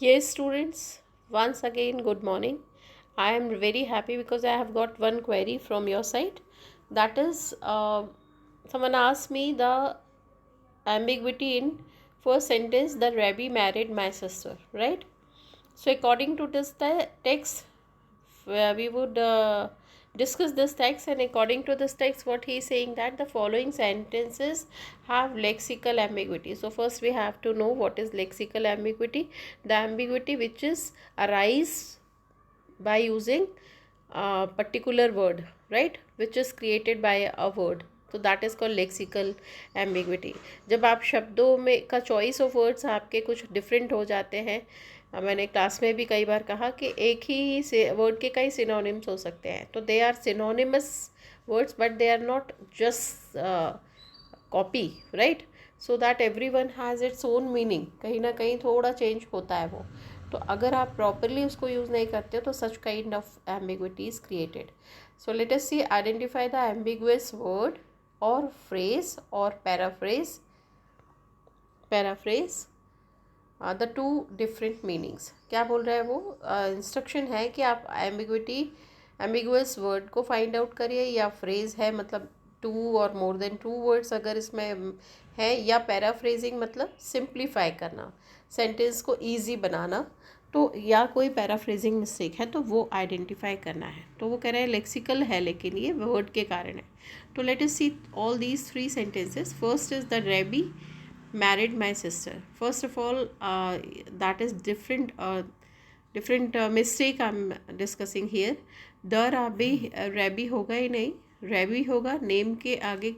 Yes, students, once again, good morning. I am very happy because I have got one query from your side. That is, someone asked me the ambiguity in first sentence, the Rabbi married my sister, right? So, according to this text, we would discuss this text, and according to this text what he is saying that the following sentences have lexical ambiguity. So first we have to know what is lexical ambiguity. The ambiguity which is arise by using a particular word, right, which is created by a word. तो that is called lexical ambiguity. जब आप शब्दों में का choice of words आपके कुछ different हो जाते हैं. मैंने क्लास में भी कई बार कहा कि एक ही से वर्ड के कई सिनोनिम्स हो सकते हैं. तो they are synonymous words but they are not just copy, right. So that every one has its own meaning. कहीं ना कहीं थोड़ा चेंज होता है वो. तो अगर आप प्रॉपरली उसको यूज़ नहीं करते हो तो such kind of ambiguity is created. So let us see identify the ambiguous word और फ्रेज और paraphrase. The two different meanings. क्या बोल रहा है वो? इंस्ट्रक्शन है कि आप एम्बिगुअस वर्ड को फाइंड आउट करिए, या फ्रेज है मतलब टू और मोर देन टू वर्ड्स अगर इसमें है, या पैराफ्रेजिंग मतलब सिंप्लीफाई करना, सेंटेंस को ईजी बनाना. तो या कोई पैराफ्रेजिंग मिस्टेक है तो वो आइडेंटिफाई करना है. तो वो कह रहे हैं लेक्सिकल है लेकिन ये वर्ड के कारण है. तो let us see all these three sentences. First is the rabbi married my sister. First of all, that is different mistake I'm discussing here. The rabbi होगा ही नहीं, rabbi होगा. नेम के आगे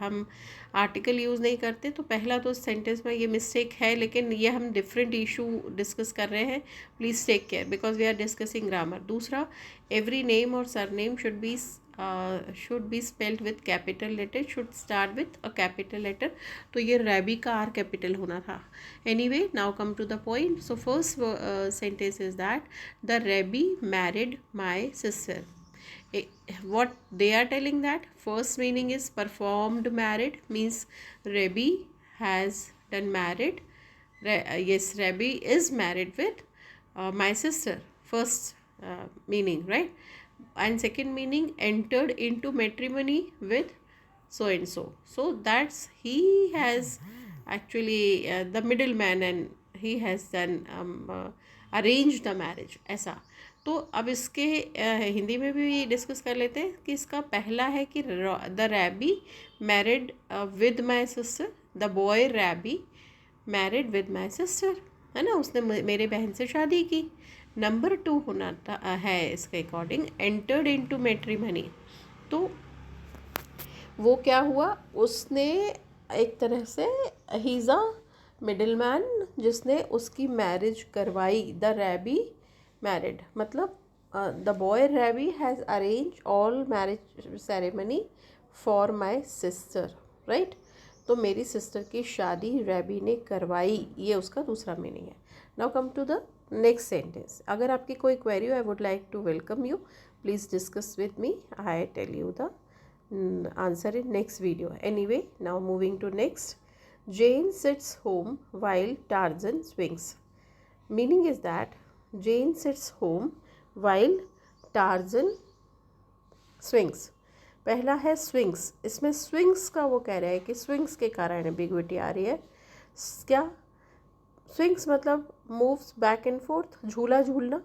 हम आर्टिकल यूज़ नहीं करते. तो पहला तो सेंटेंस में ये मिस्टेक है, लेकिन ये हम डिफरेंट इशू डिस्कस कर रहे हैं. Please take care because we are discussing grammar. दूसरा, एवरी नेम और surname should be spelled with capital letter, should start with a capital letter. तो ये रैबी का आर कैपिटल होना था. Anyway, now come to the point. So first sentence is that the rabbi married my sister. What they are telling that first meaning is performed married, means Rabbi has done married. Yes, Rabbi is married with my sister. First meaning, right? And second meaning, entered into matrimony with so and so. So that's he has actually the middleman, and he has done arranged the marriage. ऐसा. तो अब इसके हिंदी में भी discuss कर लेते हैं कि इसका पहला है कि the rabbi married with my sister. The boy रैबी married with my sister, है ना, उसने मेरे बहन से शादी की. नंबर 2 होना है इसके अकॉर्डिंग एंटर्ड इनटू मैट्रिमनी. तो वो क्या हुआ, उसने एक तरह से he is a middle man जिसने उसकी मैरिज करवाई. द रैबी मैरिड मतलब the boy रैबी has arrange all marriage ceremony for my sister, right. तो मेरी सिस्टर की शादी रैबी ने करवाई, ये उसका दूसरा मीनिंग है. Now come to the next sentence. अगर आपकी कोई क्वेरी हो, I would like to welcome you. Please discuss with me. I tell you the answer in next video. Anyway, now moving to next. Jane sits home while Tarzan swings. Meaning is that Jane sits home while Tarzan swings. पहला है swings. इसमें swings का वो कह रहा है कि swings के कारण एम्बिग्विटी आ रही है. क्या swings मतलब moves back and forth, झूला झूलना,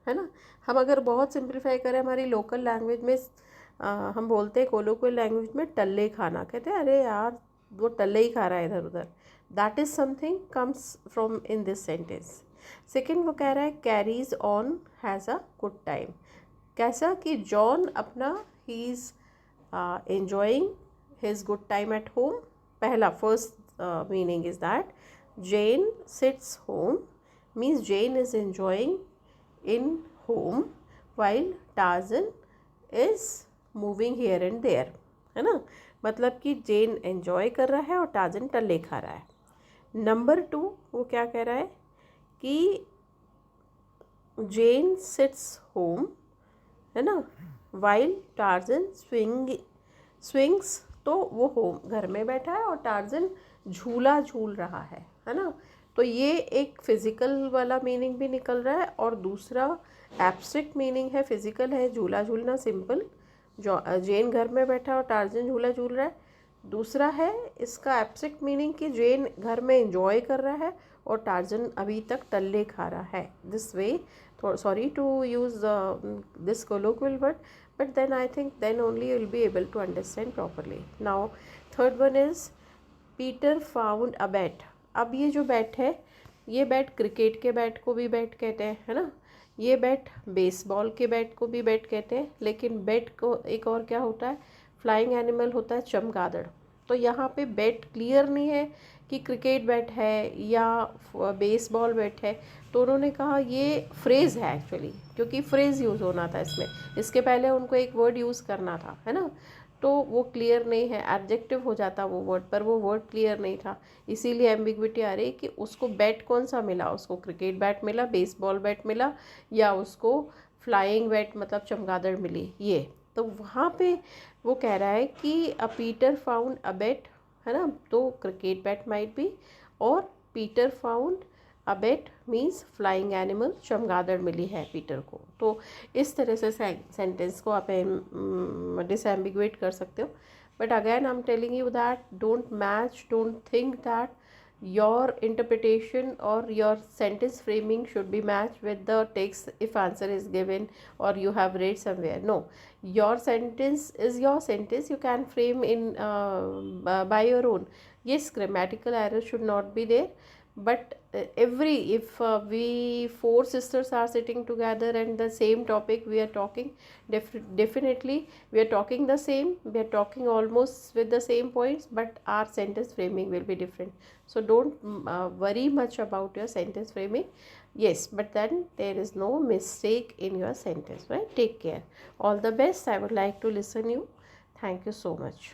है ना. हम अगर बहुत सिंप्लीफाई करें हमारी लोकल लैंग्वेज में, हम बोलते हैं कोलोक्वल लैंग्वेज में टल्ले खाना. कहते हैं अरे यार वो टल्ले ही खा रहा है इधर उधर. That is something comes from in this sentence. Second वो कह रहा है carries on has a good time. कैसा कि जॉन अपना ही is enjoying his good time at home. पहला first meaning is that Jane sits home means Jane is enjoying in home while Tarzan is moving here and there, है ना. मतलब कि जेन enjoy कर रहा है और टार्जन टल्ले खा रहा है. नंबर 2 वो क्या कह रहा है कि जेन सिट्स होम, है ना, वाइल टार्जन स्विंग्स. तो वो होम घर में बैठा है और टार्जन झूला झूल रहा है ना. तो ये एक फिज़िकल वाला मीनिंग भी निकल रहा है, और दूसरा एब्स्ट्रैक्ट मीनिंग है, फिज़िकल है, झूला झूलना सिंपल, जो जेन घर में बैठा और टार्जन झूला झूल रहा है। दूसरा है इसका एब्स्ट्रैक्ट मीनिंग कि जेन घर में एंजॉय कर रहा है और टार्जन अभी तक तल्ले खा रहा है। This way, sorry to use this colloquial word, but then I think then only you will be able to understand properly. Now third one is Peter found a bat. अब ये जो बैट है, ये बैट क्रिकेट के bat को भी bat कहते हैं, है ना। ये बैट बेसबॉल के बैट को भी बैट कहते हैं, लेकिन बैट को एक और क्या होता है, फ्लाइंग एनिमल होता है चमगादड़। तो यहाँ पे बैट क्लियर नहीं है कि क्रिकेट बैट है या बेसबॉल बैट है, तो उन्होंने कहा ये फ्रेज़ है एक्चुअली, क्योंकि फ्रेज़ यूज़ होना था इसमें, इसके पहले उनको एक वर्ड यूज़ करना था, है ना। तो वो क्लियर नहीं है, एडजेक्टिव हो जाता वो वर्ड, पर वो वर्ड क्लियर नहीं था, इसीलिए एम्बिग्विटी आ रही कि उसको बैट कौन सा मिला, उसको क्रिकेट बैट मिला, बेसबॉल बैट मिला, या उसको फ्लाइंग बैट मतलब चमगादड़ मिली। ये तो वहाँ पे वो कह रहा है कि अ पीटर फाउंड अ बैट, है ना, तो क्रिकेट बैट माइट बी, और Peter found a bat means flying animal, चमगादड़ मिली है पीटर को। तो इस तरह से सेंटेंस को आप डिसएम्बिगुएट कर सकते हो। But again I am telling you that don't match, don't think that your interpretation or your sentence framing should be matched with the text if answer is given or you have read somewhere. No, your sentence is your sentence, you can frame in by your own. Yes, grammatical error should not be there, but if we four sisters are sitting together and the same topic we are talking, definitely we are talking the same, we are talking almost with the same points, but our sentence framing will be different. So don't worry much about your sentence framing. Yes, but then there is no mistake in your sentence, right? Take care. All the best. I would like to listen you. Thank you so much.